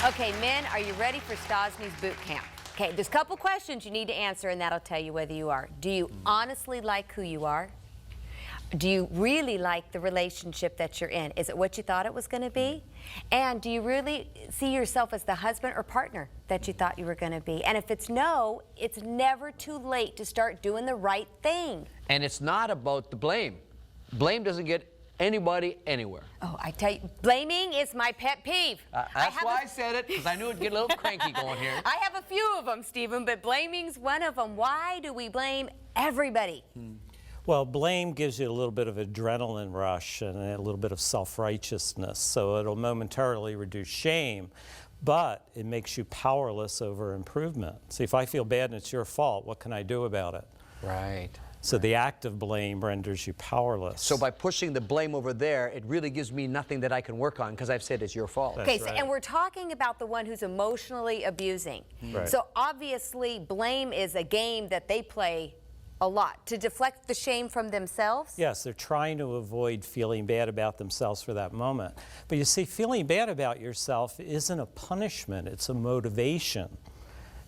Okay, men, are you ready for Stosny's boot camp? Okay, there's a couple questions you need to answer, and that'll tell you whether you are. Do you honestly like who you are? Do you really like the relationship that you're in? Is it what you thought it was going to be? And do you really see yourself as the husband or partner that you thought you were going to be? And if it's no, it's never too late to start doing the right thing. And it's not about the blame. Blame doesn't get anybody anywhere. Oh, I tell you, blaming is my pet peeve. That's why I said it, because I knew it'd get a little cranky going here. I have a few of them, Stephen, but blaming's one of them. Why do we blame everybody? Well, blame gives you a little bit of adrenaline rush and a little bit of self-righteousness, so it'll momentarily reduce shame, but it makes you powerless over improvement. See, if I feel bad and it's your fault, what can I do about it? Right. So the act of blame renders you powerless. So by pushing the blame over there, it really gives me nothing that I can work on because I've said it's your fault. Okay, so, and we're talking about the one who's emotionally abusing. Right. So obviously blame is a game that they play a lot to deflect the shame from themselves. Yes, they're trying to avoid feeling bad about themselves for that moment. But you see, feeling bad about yourself isn't a punishment, it's a motivation.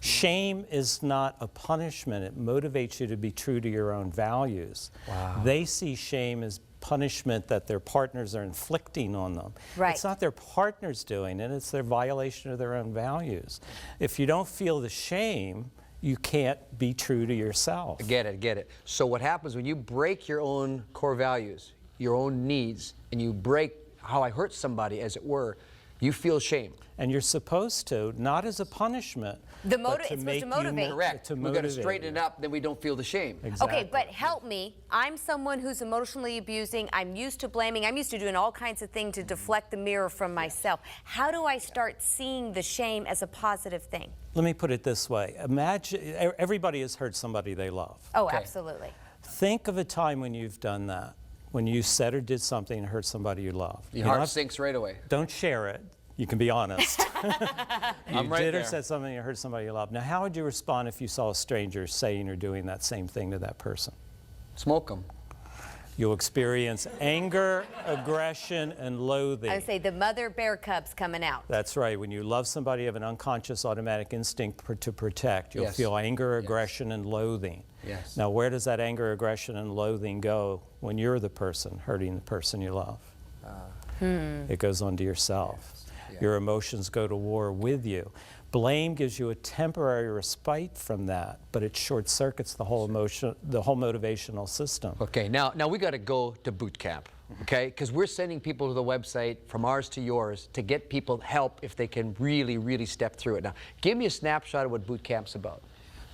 Shame is not a punishment. It motivates you to be true to your own values. Wow. They see shame as punishment that their partners are inflicting on them. Right. It's not their partners doing it, it's their violation of their own values. If you don't feel the shame, you can't be true to yourself. Get it. So what happens when you break your own core values, your own needs, and you break how I hurt somebody, as it were, you feel shame. And you're supposed to, not as a punishment, It's supposed to motivate. Correct. To We've got to motivate straighten it up, then we don't feel the shame. Exactly. Okay, but help me. I'm someone who's emotionally abusing. I'm used to blaming. I'm used to doing all kinds of things to deflect the mirror from myself. How do I start seeing the shame as a positive thing? Let me put it this way. Imagine, everybody has hurt somebody they love. Oh, Okay. absolutely. Think of a time when you've done that, when you said or did something and hurt somebody you love. Your heart sinks right away. Don't share it. You can be honest. I'm right did or there. said something and hurt somebody you love. Now, how would you respond if you saw a stranger saying or doing that same thing to that person? Smoke them. You'll experience anger, aggression, and loathing. I would say the mother bear cub's coming out. That's right. When you love somebody, you have an unconscious automatic instinct to protect. You'll Yes. feel anger, aggression, and loathing. Yes. Now, where does that anger, aggression, and loathing go when you're the person hurting the person you love? It goes on to yourself. Yeah. Your emotions go to war with you. Blame gives you a temporary respite from that, but it short circuits the whole motivational system. Okay, now we got to go to boot camp, okay? Because we're sending people to the website from ours to yours to get people help if they can really step through it. Now, give me a snapshot of what boot camp's about.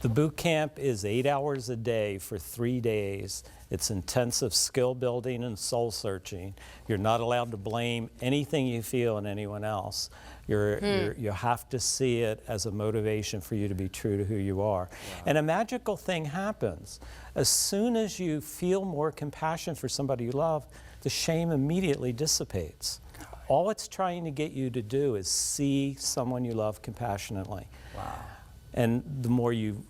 The boot camp is 8 hours a day for 3 days. It's intensive skill building and soul searching. You're not allowed to blame anything you feel on anyone else. You have to see it as a motivation for you to be true to who you are. Wow. And a magical thing happens. As soon as you feel more compassion for somebody you love, the shame immediately dissipates. All it's trying to get you to do is see someone you love compassionately. Wow. And the more you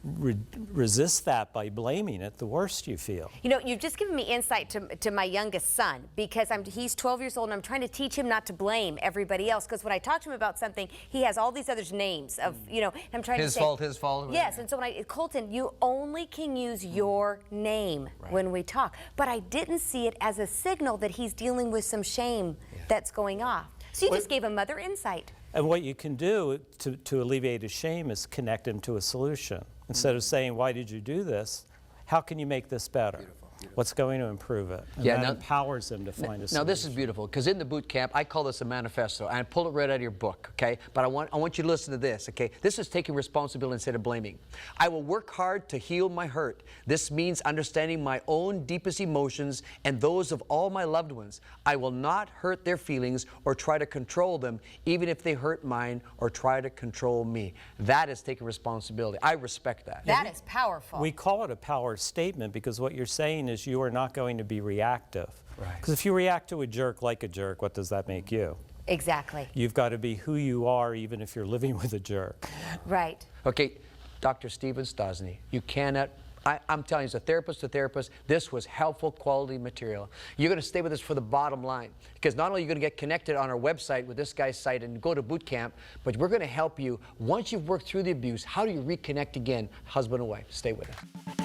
resist that by blaming it, the worse you feel. You know, you've just given me insight to my youngest son, because he's 12 years old and I'm trying to teach him not to blame everybody else. Because when I talk to him about something, he has all these other names of, you know, and I'm trying to say... His fault. Yes, and so when Colton, you only can use your name when we talk. But I didn't see it as a signal that he's dealing with some shame that's going off. So you just gave a mother insight. And what you can do to alleviate his shame is connect him to a solution. Instead of saying, why did you do this? How can you make this better? Beautiful. What's going to improve it? And that empowers them to find a solution. Now this is beautiful, because in the boot camp, I call this a manifesto, and I pulled it right out of your book, okay? But I want you to listen to this, okay? This is taking responsibility instead of blaming. I will work hard to heal my hurt. This means understanding my own deepest emotions and those of all my loved ones. I will not hurt their feelings or try to control them, even if they hurt mine or try to control me. That is taking responsibility. I respect that. That is powerful. We call it a power statement because what you're saying is you are not going to be reactive. Right. Because if you react to a jerk like a jerk, what does that make you? Exactly. You've got to be who you are even if you're living with a jerk. Right. Okay, Dr. Stephen Stosny, you cannot I'm telling you, as a therapist to therapist, this was helpful, quality material. You're going to stay with us for the bottom line, because not only are you going to get connected on our website with this guy's site and go to boot camp, but we're going to help you, once you've worked through the abuse, how do you reconnect again, husband and wife? Stay with us.